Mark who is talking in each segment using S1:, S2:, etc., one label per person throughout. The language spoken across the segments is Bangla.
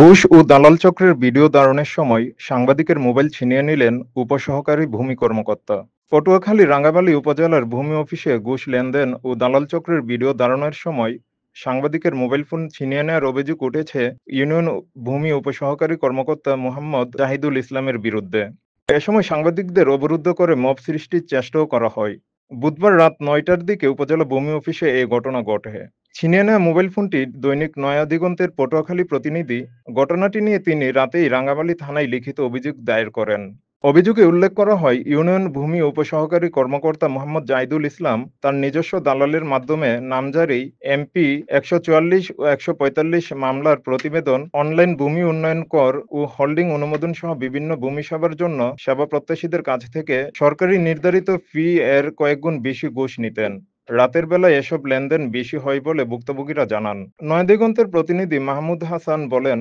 S1: ঘুষ ও দালাল চক্রের ভিডিও ধারণের সময় সাংবাদিকের মোবাইল ছিনিয়ে নিলেন উপসহকারী ভূমি কর্মকর্তা। পটুয়াখালী রাঙ্গাবালী উপজেলার ভূমি অফিসে ঘুষ লেনদেন ও দালাল চক্রের ভিডিও ধারণের সময় সাংবাদিকের মোবাইল ফোন ছিনিয়ে নেওয়ার অভিযোগ উঠেছে ইউনিয়ন ভূমি উপসহকারী কর্মকর্তা মোহাম্মদ জাহিদুল ইসলামের বিরুদ্ধে। এ সময় সাংবাদিকদের অবরুদ্ধ করে মব সৃষ্টির চেষ্টাও করা হয়। বুধবার রাত ৯টার দিকে উপজেলা ভূমি অফিসে এই ঘটনা ঘটে। ছিনিয়ে নেওয়া মোবাইল ফোনটি দৈনিক নয়া দিগন্তের পটুয়াখালী প্রতিনিধি। ঘটনাটি নিয়ে তিনি রাতেই রাঙ্গামালী থানায় লিখিত অভিযোগ দায়ের করেন। অভিযোগে উল্লেখ করা হয়, ইউনিয়ন ভূমি উপসহকারী কর্মকর্তা মোহাম্মদ জাহিদুল ইসলাম তার নিজস্ব দালালের মাধ্যমে নামজারি এমপি ১৪৪ ও ১৪৫ মামলার প্রতিবেদন, অনলাইন ভূমি উন্নয়ন কর ও হোল্ডিং অনুমোদন সহ বিভিন্ন ভূমি সেবার জন্য সেবা প্রত্যাশীদের কাছ থেকে সরকারি নির্ধারিত ফি এর কয়েকগুণ বেশি ঘুষ নিতেন। রাতের বেলায় এসব লেনদেন বেশি হয় বলে ভুক্তভোগীরা জানান। নয়াদিগন্তের প্রতিনিধি মাহমুদ হাসান বলেন,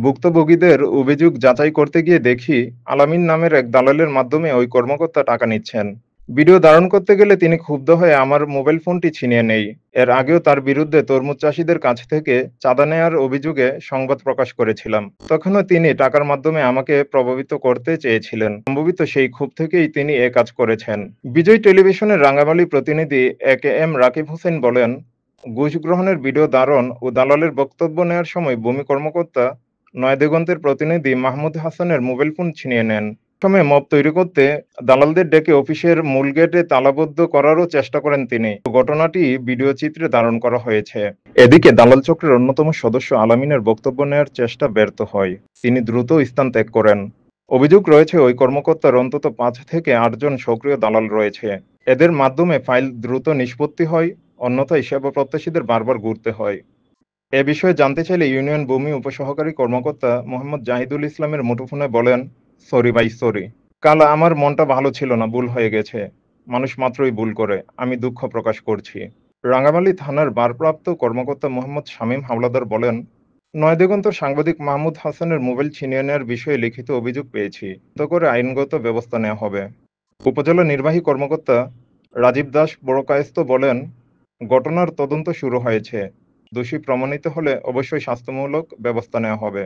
S1: ভুক্তভোগীদের অভিযোগ যাচাই করতে গিয়ে দেখি আলামিন নামের এক দালালের মাধ্যমে ওই কর্মকর্তা টাকা নিচ্ছেন। ভিডিও ধারণ করতে গেলে তিনি ক্ষুব্ধ হয়ে আমার মোবাইল ফোনটি ছিনিয়ে নেই। এর আগেও তার বিরুদ্ধে তরমুজ চাষীদের কাছ থেকে চাঁদা নেয়ার অভিযোগে সংবাদ প্রকাশ করেছিলাম। তখনও তিনি টাকার মাধ্যমে আমাকে প্রভাবিত করতে চেয়েছিলেন। সম্ভবত সেই ক্ষোভ থেকেই তিনি এ কাজ করেছেন। বিজয় টেলিভিশনের রাঙ্গামালী প্রতিনিধি এ.কে.এম. রাকিব হোসেন বলেন, ঘুষ গ্রহণের ভিডিও ধারণ ও দালালের বক্তব্য নেওয়ার সময় ভূমি কর্মকর্তা নয়াদিগন্তের প্রতিনিধি মাহমুদ হাসানের মোবাইল ফোন ছিনিয়ে নেন। সময় মব তৈরি করতে দালালদের ডেকে অফিসের মূল গেটে তালাবদ্ধ করারও চেষ্টা করেন তিনি। ঘটনাটি ভিডিও চিত্রে ধারণ করা হয়েছে। এদিকে দালাল চক্রের অন্যতম সদস্য আলামিনের বক্তব্য নেওয়ার চেষ্টা ব্যর্থ হয়। তিনি দ্রুত স্থান ত্যাগ করেন। অভিযোগ রয়েছে, ওই কর্মকর্তার অন্তত ৫ থেকে ৮ জন সক্রিয় দালাল রয়েছে। এদের মাধ্যমে ফাইল দ্রুত নিষ্পত্তি হয়, অন্যথায় সেবা প্রত্যাশীদের বারবার ঘুরতে হয়। এ বিষয়ে জানতে চাইলে ইউনিয়ন ভূমি উপসহকারী কর্মকর্তা মোহাম্মদ জাহিদুল ইসলামের মুঠোফোনে বলেন, সরি ভাই, সরি। কাল আমার মনটা ভালো ছিল না, ভুল হয়ে গেছে। মানুষ মাত্রই ভুল করে, আমি দুঃখ প্রকাশ করছি। রাঙ্গামালী থানার ভারপ্রাপ্ত কর্মকর্তা মোহাম্মদ শামীম হাওলাদার বলেন, নয়াদিগন্তর সাংবাদিক মাহমুদ হাসানের মোবাইল ছিনিয়ে নেওয়ার বিষয়ে লিখিত অভিযোগ পেয়েছি, তো করে আইনগত ব্যবস্থা নেওয়া হবে। উপজেলা নির্বাহী কর্মকর্তা রাজীব দাস বড়কায়েস্ত বলেন, ঘটনার তদন্ত শুরু হয়েছে। দোষী প্রমাণিত হলে অবশ্যই শাস্তিমূলক ব্যবস্থা নেওয়া হবে।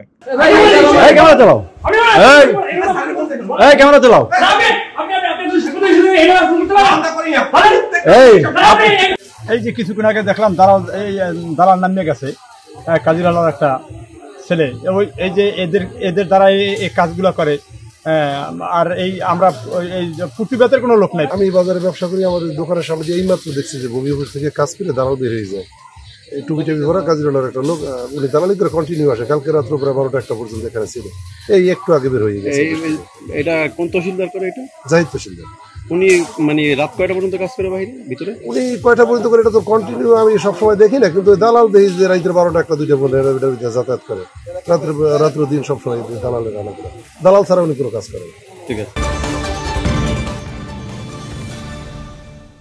S2: এই যে কিছুক্ষণ আগে দেখলাম দালাল নামিয়ে গেছে কাজিরালার একটা ছেলে, এই যে এদের দ্বারা এই কাজগুলো করে। আর এই আমরা এই প্রতিবাদের কোনো লোক নাই।
S3: আমি বাজারে ব্যবসা করি, আমাদের দোকানের সামনে এই মাত্র দেখছি যে ভূমি অফিস থেকে কাজ করে দালাল বের হয়ে যায়। এই টুপি টুপি ভরা কাজিরালার একটা লোক, উনি দালালি করে কন্টিনিউ আসে। কালকে রাত্র প্রায় 12টা-1টা পর্যন্ত এখানে ছিল। এই একটু আগে বের হয়ে গেছে।
S4: এটা কোন তহসিলদার করে? এটা
S3: জাহিদ তহসিলদার।
S4: উনি মানে রাত কয়টা পর্যন্ত কাজ করে বাইরে ভিতরে?
S3: উনি কয়টা পর্যন্ত করে এটা তো কন্টিনিউ আমি সবসময় দেখি না, কিন্তু দালাল দেখি যে রাত্রে 12টা-1টা-2টা পর্যন্ত যাতায়াত করে। রাত্র দিন সবসময় দালালের আনা করে। দালাল ছাড়া উনি কোনো কাজ করে না।
S4: ঠিক আছে।